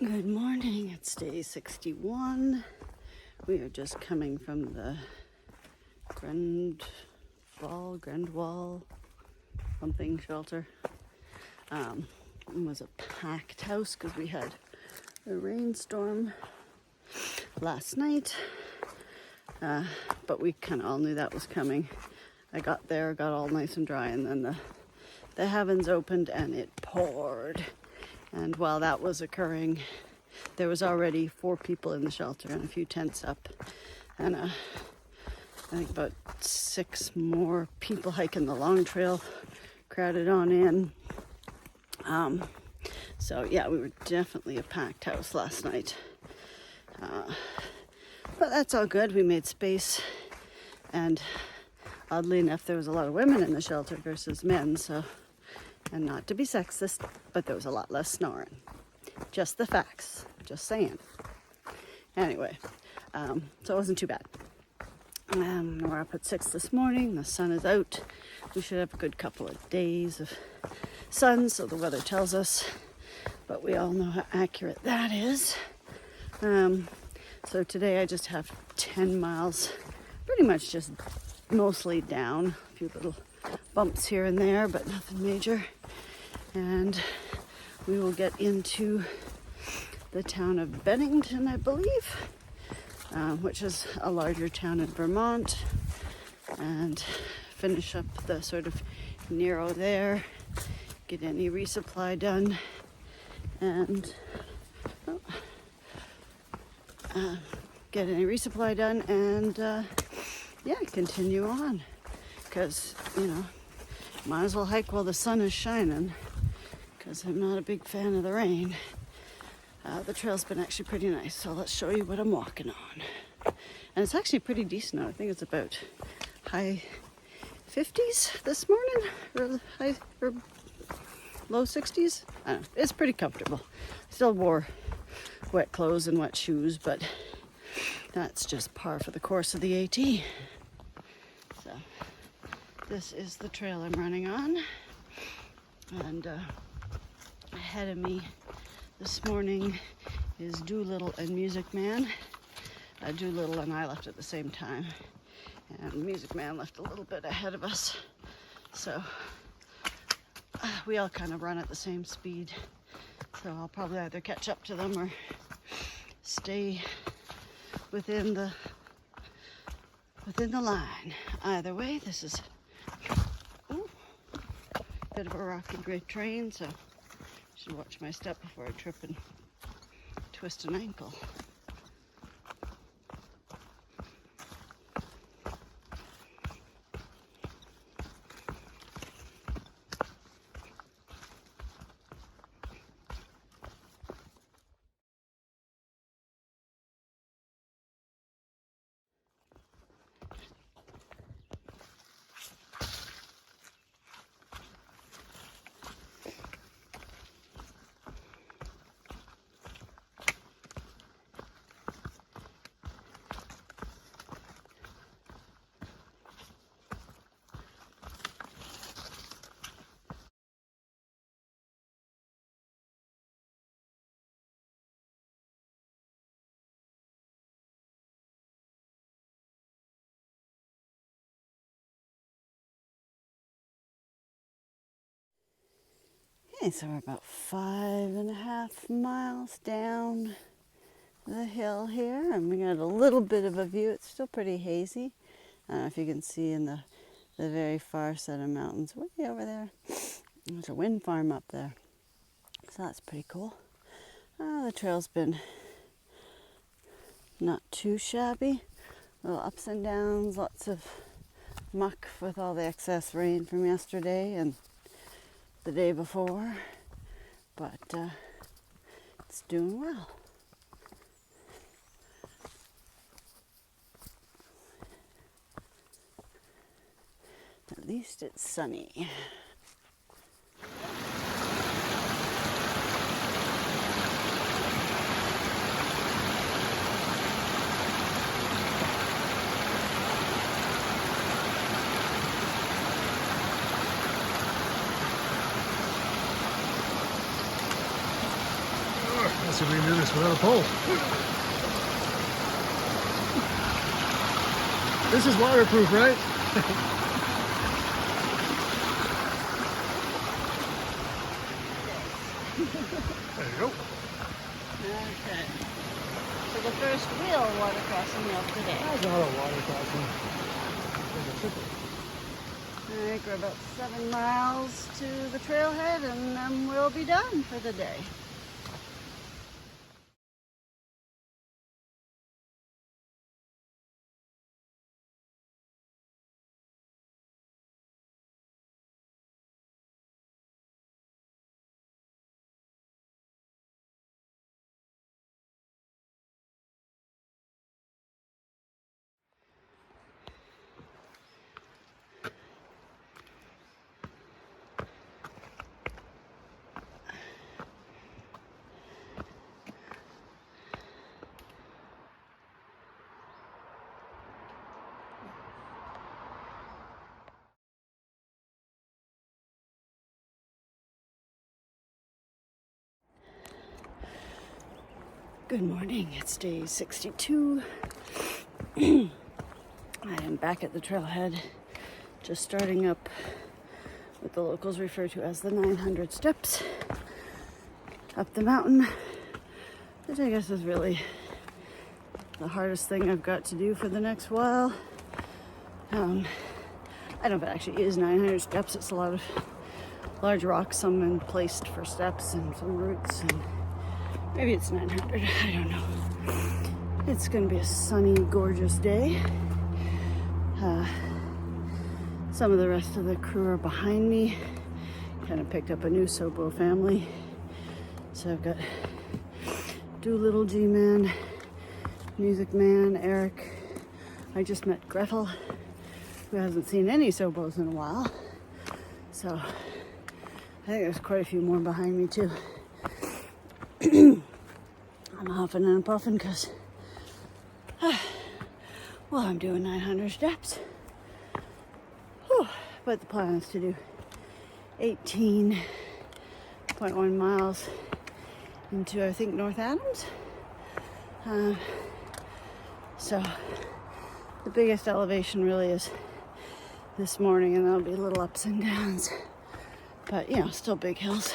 Good morning, it's day 61. We are just coming from the Grandwall something shelter. It was a packed house because we had a rainstorm last night, but we kind of all knew that was coming. I got there, got all nice and dry, and then the heavens opened and it poured. And while that was occurring, there was already 4 people in the shelter and a few tents up, and I think about 6 more people hiking the long trail crowded on in. So yeah, we were definitely a packed house last night, but that's all good. We made space, and oddly enough, there was a lot of women in the shelter versus men, so. And not to be sexist, but there was a lot less snoring. Just the facts, just saying. Anyway, so it wasn't too bad. We're up at 6 this morning, the sun is out. We should have a good couple of days of sun, so the weather tells us, but we all know how accurate that is. So today I just have 10 miles, pretty much just mostly down, a few little bumps here and there, but nothing major. And we will get into the town of Bennington, I believe, which is a larger town in Vermont, and finish up the sort of Nero there, get any resupply done, and yeah, continue on, because might as well hike while the sun is shining, because I'm not a big fan of the rain. The trail's been actually pretty nice, so let's show you what I'm walking on. And it's actually pretty decent. I think it's about high 50s this morning, or low 60s. I don't know. It's pretty comfortable. Still wore wet clothes and wet shoes, but that's just par for the course of the AT. So this is the trail I'm running on, and ahead of me this morning is Doolittle and Music Man. Doolittle and I left at the same time, and Music Man left a little bit ahead of us, so we all kind of run at the same speed, so I'll probably either catch up to them or stay within the line. Either way, this is a bit of a rocky great terrain, so I should watch my step before I trip and twist an ankle. Okay, so we're about 5.5 miles down the hill here, and we got a little bit of a view. It's still pretty hazy. I don't know if you can see in the very far set of mountains way over there. There's a wind farm up there, so that's pretty cool. The trail's been not too shabby. Little ups and downs, lots of muck with all the excess rain from yesterday and the day before, but it's doing well. At least it's sunny. Let's see if we can do this without a pole. This is waterproof, right? There you go. Okay. So the first real water crossing of the day. That's not a water crossing. Alright, we're about 7 miles to the trailhead and then we'll be done for the day. Good morning, it's day 62. I am back at the trailhead, just starting up what the locals refer to as the 900 steps up the mountain, which I guess is really the hardest thing I've got to do for the next while. I don't know if it actually is 900 steps, it's a lot of large rocks, some placed for steps and some roots, and maybe it's 900, I don't know. It's gonna be a sunny, gorgeous day. Some of the rest of the crew are behind me. Kind of picked up a new Sobo family. So I've got Doolittle, G-Man, Music Man, Eric. I just met Gretel, who hasn't seen any Sobos in a while. So I think there's quite a few more behind me too. I'm huffing and puffing because, well, I'm doing 900 steps. Whew. But the plan is to do 18.1 miles into, I think, North Adams. So the biggest elevation really is this morning, and there'll be little ups and downs. But, you know, still big hills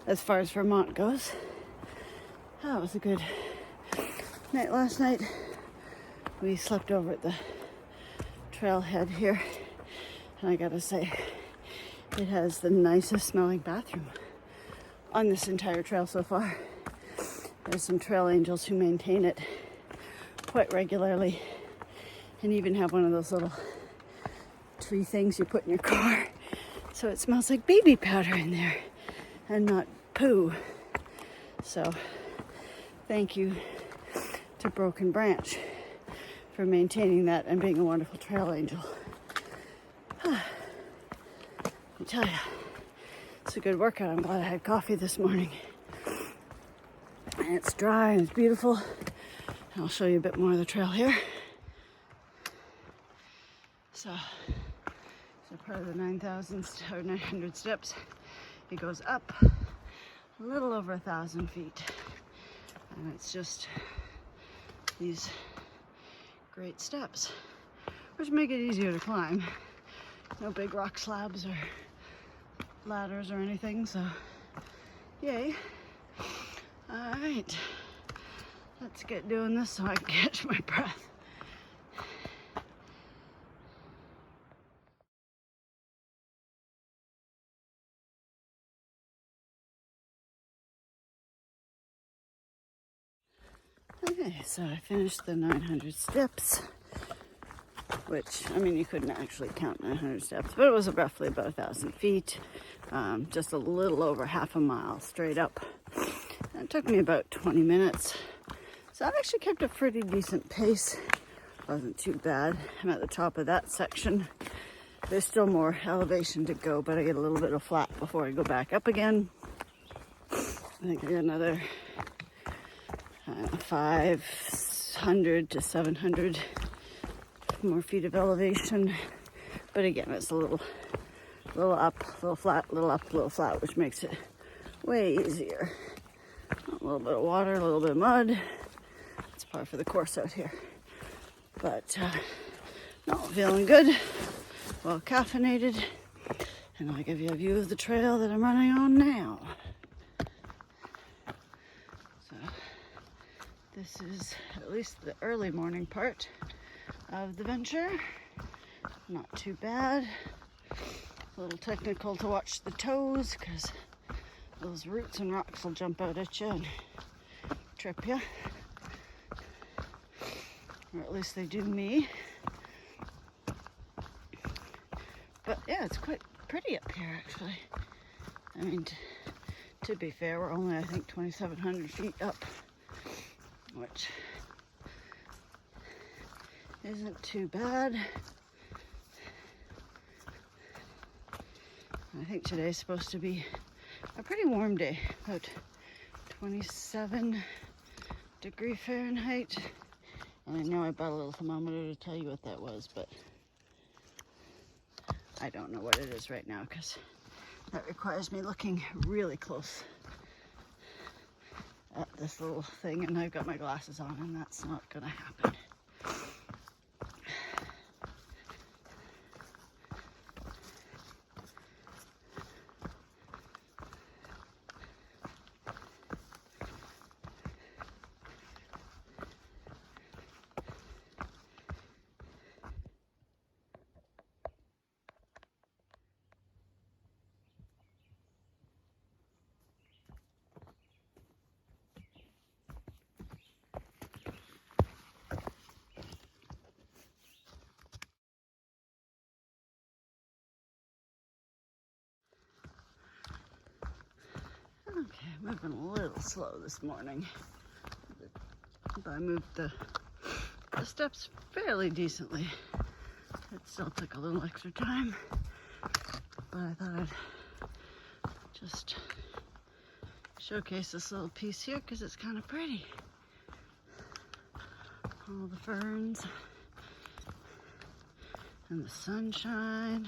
as far as Vermont goes. That was a good night last night. We slept over at the trailhead here, and I gotta say, it has the nicest smelling bathroom on this entire trail so far. There's some trail angels who maintain it quite regularly, and even have one of those little tree things you put in your car, so it smells like baby powder in there and not poo. So thank you to Broken Branch for maintaining that and being a wonderful trail angel. I tell you, it's a good workout. I'm glad I had coffee this morning. And it's dry and it's beautiful. I'll show you a bit more of the trail here. So part of the 900 steps, it goes up a little over 1,000 feet. And it's just these great steps, which make it easier to climb. No big rock slabs or ladders or anything, so yay. All right, let's get doing this so I can catch my breath. Okay, so I finished the 900 steps, which, I mean, you couldn't actually count 900 steps, but it was roughly about 1,000 feet, just a little over half a mile straight up. And it took me about 20 minutes. So I've actually kept a pretty decent pace. Wasn't too bad. I'm at the top of that section. There's still more elevation to go, but I get a little bit of flat before I go back up again. I think I got another 500 to 700 more feet of elevation, but again, it's a little up, a little flat, a little up, a little flat, which makes it way easier. Oh, little bit of water, a little bit of mud. It's par for the course out here. But no, feeling good, well caffeinated, and I'll give you a view of the trail that I'm running on now. So this is at least the early morning part of the venture. Not too bad. A little technical to watch the toes because those roots and rocks will jump out at you and trip you. Or at least they do me. But yeah, it's quite pretty up here actually. I mean, to be fair, we're only I think 2,700 feet up, which isn't too bad. I think today's supposed to be a pretty warm day, about 27 degree Fahrenheit. And I know I bought a little thermometer to tell you what that was, but I don't know what it is right now because that requires me looking really close at this little thing, and I've got my glasses on and that's not gonna happen. Okay, moving a little slow this morning, but I moved the steps fairly decently. It still took a little extra time, but I thought I'd just showcase this little piece here because it's kind of pretty. All the ferns and the sunshine.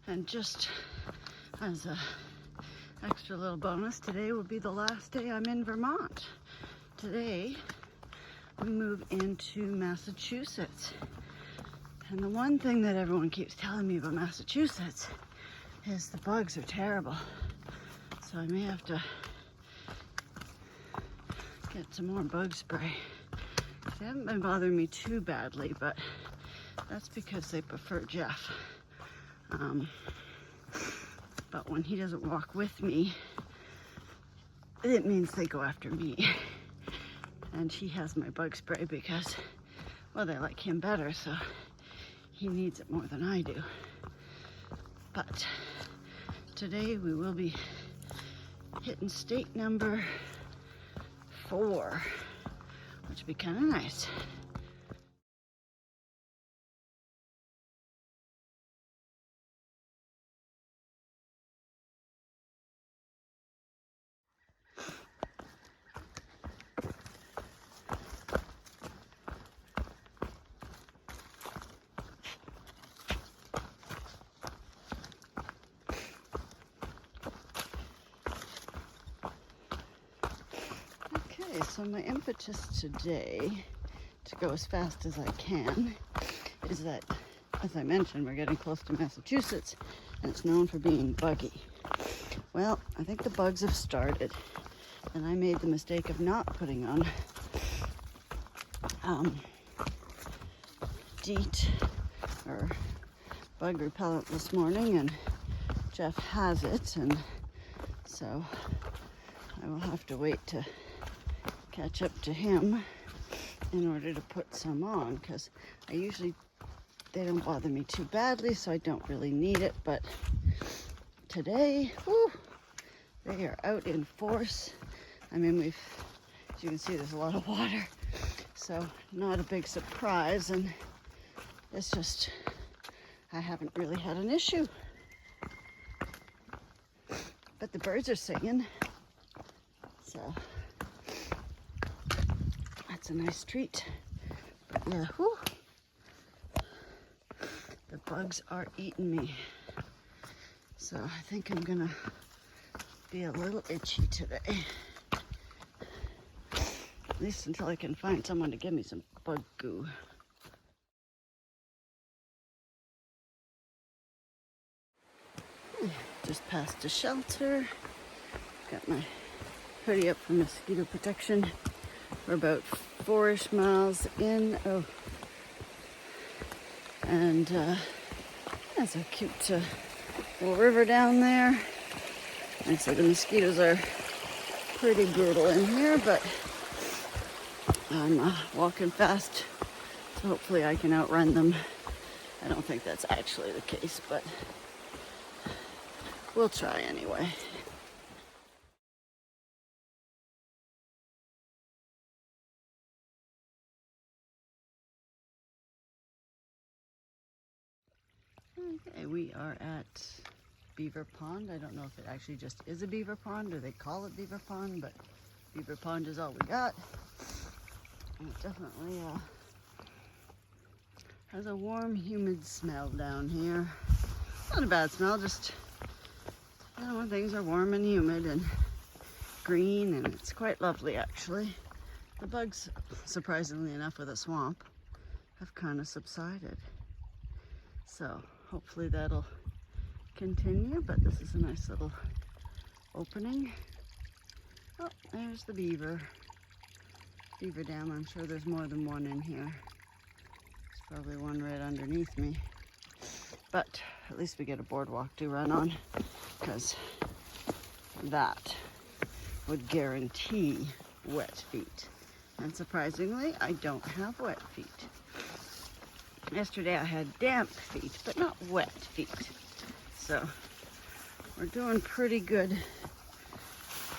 And just as a extra little bonus, today will be the last day I'm in Vermont. Today we move into Massachusetts. And the one thing that everyone keeps telling me about Massachusetts is the bugs are terrible. So I may have to get some more bug spray. They haven't been bothering me too badly, but that's because they prefer Jeff. But when he doesn't walk with me, it means they go after me. And he has my bug spray because, well, they like him better, so he needs it more than I do. But today we will be hitting state number 4, which would be kind of nice. So my impetus today to go as fast as I can is that, as I mentioned, we're getting close to Massachusetts and it's known for being buggy. Well, I think the bugs have started and I made the mistake of not putting on DEET or bug repellent this morning, and Jeff has it, and so I will have to wait to catch up to him in order to put some on, because they don't bother me too badly, so I don't really need it. But today, whew, they are out in force. I mean, as you can see, there's a lot of water, so not a big surprise, and it's just, I haven't really had an issue. But the birds are singing, so That's a nice treat. But yeah, whew, the bugs are eating me. So I think I'm gonna be a little itchy today. At least until I can find someone to give me some bug goo. Just past a shelter. Got my hoodie up for mosquito protection. We're about 4-ish miles in. Oh, and there's a cute little river down there. And so the mosquitoes are pretty brutal in here, but I'm walking fast, so hopefully I can outrun them. I don't think that's actually the case, but we'll try anyway. Okay, we are at Beaver Pond. I don't know if it actually just is a beaver pond or they call it Beaver Pond, but Beaver Pond is all we got. And it definitely has a warm, humid smell down here. Not a bad smell, just when things are warm and humid and green, and it's quite lovely actually. The bugs, surprisingly enough with a swamp, have kind of subsided. So hopefully that'll continue, but this is a nice little opening. Oh, there's the beaver dam. I'm sure there's more than one in here. There's probably one right underneath me. But at least we get a boardwalk to run on, because that would guarantee wet feet. And surprisingly, I don't have wet feet. Yesterday I had damp feet, but not wet feet. So we're doing pretty good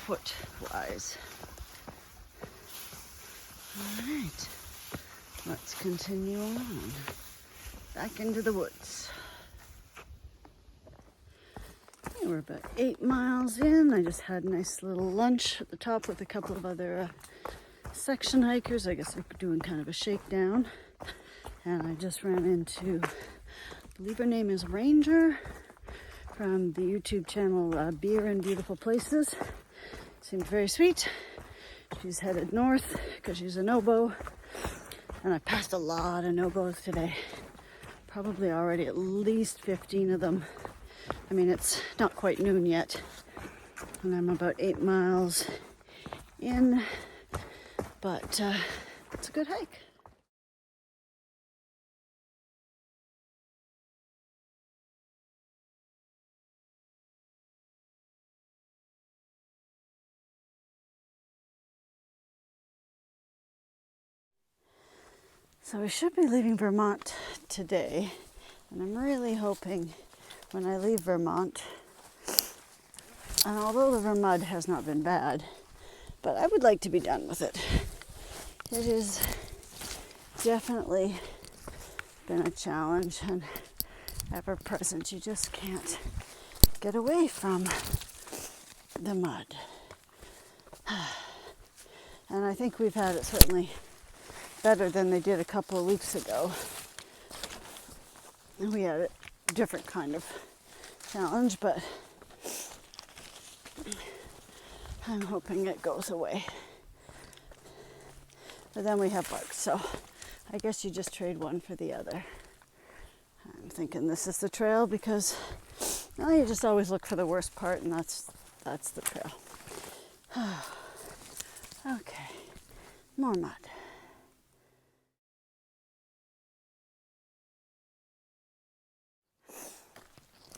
foot-wise. All right, let's continue on back into the woods. Okay, we're about 8 miles in. I just had a nice little lunch at the top with a couple of other section hikers. I guess they're doing kind of a shakedown. And I just ran into, I believe her name is Ranger from the YouTube channel Beer in Beautiful Places. Seemed very sweet. She's headed north because she's an oboe. And I passed a lot of oboes today. Probably already at least 15 of them. I mean, it's not quite noon yet. And I'm about 8 miles in. But it's a good hike. So we should be leaving Vermont today, and I'm really hoping when I leave Vermont, and although the Vermont has not been bad, but I would like to be done with it. It has definitely been a challenge, and ever present. You just can't get away from the mud. And I think we've had it certainly better than they did a couple of weeks ago. And we had a different kind of challenge, but I'm hoping it goes away. But then we have bugs, so I guess you just trade one for the other. I'm thinking this is the trail because, well, you just always look for the worst part, and that's the trail. Okay, more mud.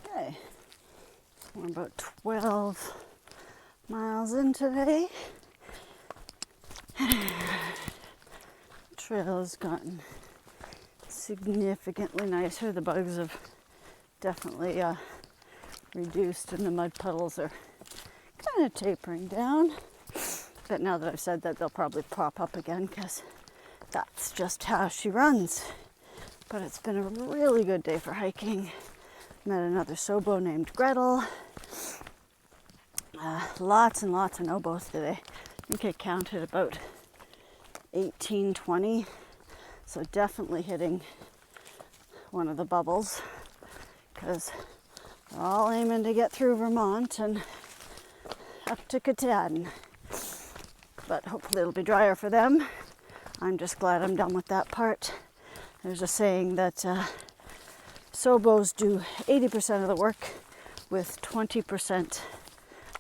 Okay, we're about 12 miles in today. Trail has gotten significantly nicer. The bugs have definitely reduced, and the mud puddles are kind of tapering down. But now that I've said that, they'll probably pop up again because that's just how she runs. But it's been a really good day for hiking. Met another Sobo named Gretel. Lots and lots of oboes today. I think I counted about 18, 20. So definitely hitting one of the bubbles, because they're all aiming to get through Vermont and up to Katahdin. But hopefully it'll be drier for them. I'm just glad I'm done with that part. There's a saying that Sobos do 80% of the work with 20%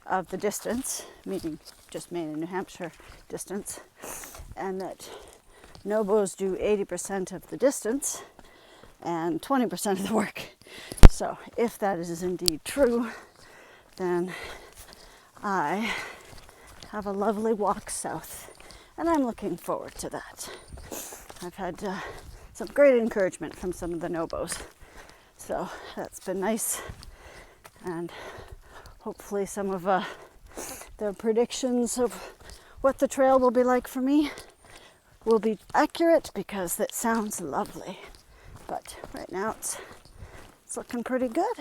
of the distance, meaning just Maine and New Hampshire distance, and that Nobos do 80% of the distance and 20% of the work. So if that is indeed true, then I have a lovely walk south, and I'm looking forward to that. I've had some great encouragement from some of the Nobos, so that's been nice, and hopefully some of the predictions of what the trail will be like for me will be accurate, because that sounds lovely. But right now it's looking pretty good.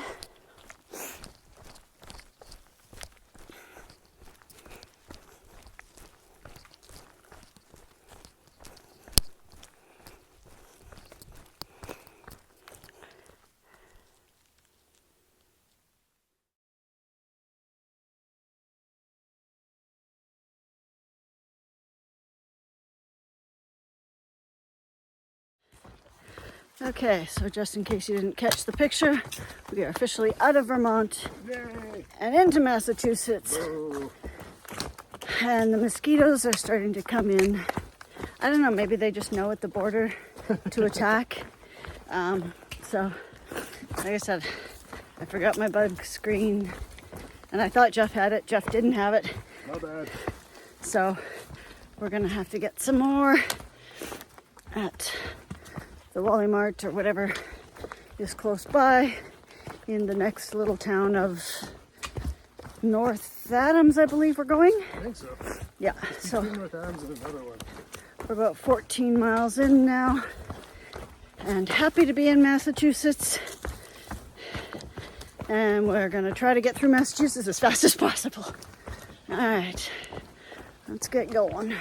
Okay, so just in case you didn't catch the picture, we are officially out of Vermont Yay! and into Massachusetts. Whoa. And the mosquitoes are starting to come in. I don't know, maybe they just know at the border to attack. So, like I said, I forgot my bug screen, and I thought Jeff had it. Jeff didn't have it. Not bad. So we're gonna have to get some more at the Wally Mart or whatever is close by in the next little town of North Adams, I believe we're going. I think so. Yeah, so Two North Adams and another one. we're about 14 miles in now, and happy to be in Massachusetts. And we're gonna try to get through Massachusetts as fast as possible. All right, let's get going.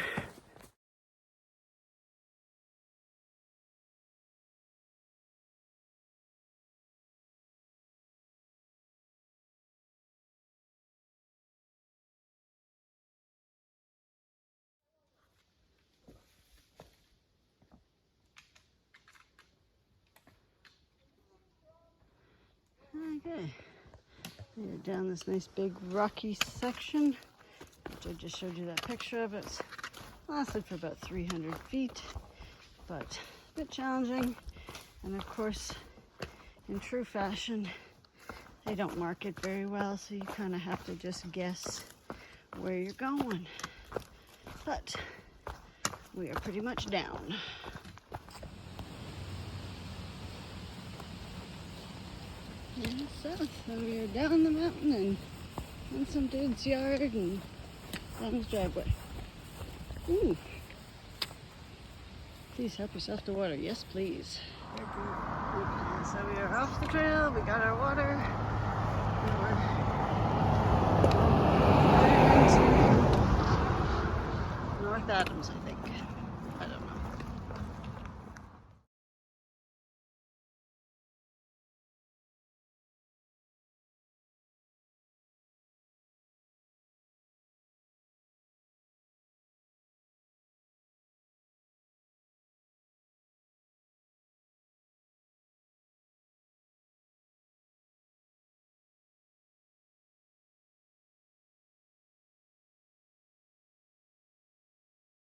Okay, we're down this nice big rocky section, which I just showed you that picture of. It's lasted for about 300 feet, but a bit challenging. And of course, in true fashion, they don't mark it very well, so you kind of have to just guess where you're going. But we are pretty much down. And south, so we are down the mountain and in some dude's yard and down his driveway. Ooh. Please help yourself to water. Yes, please. Thank you. Okay, so we are off the trail. We got our water. We're North Adams, I think.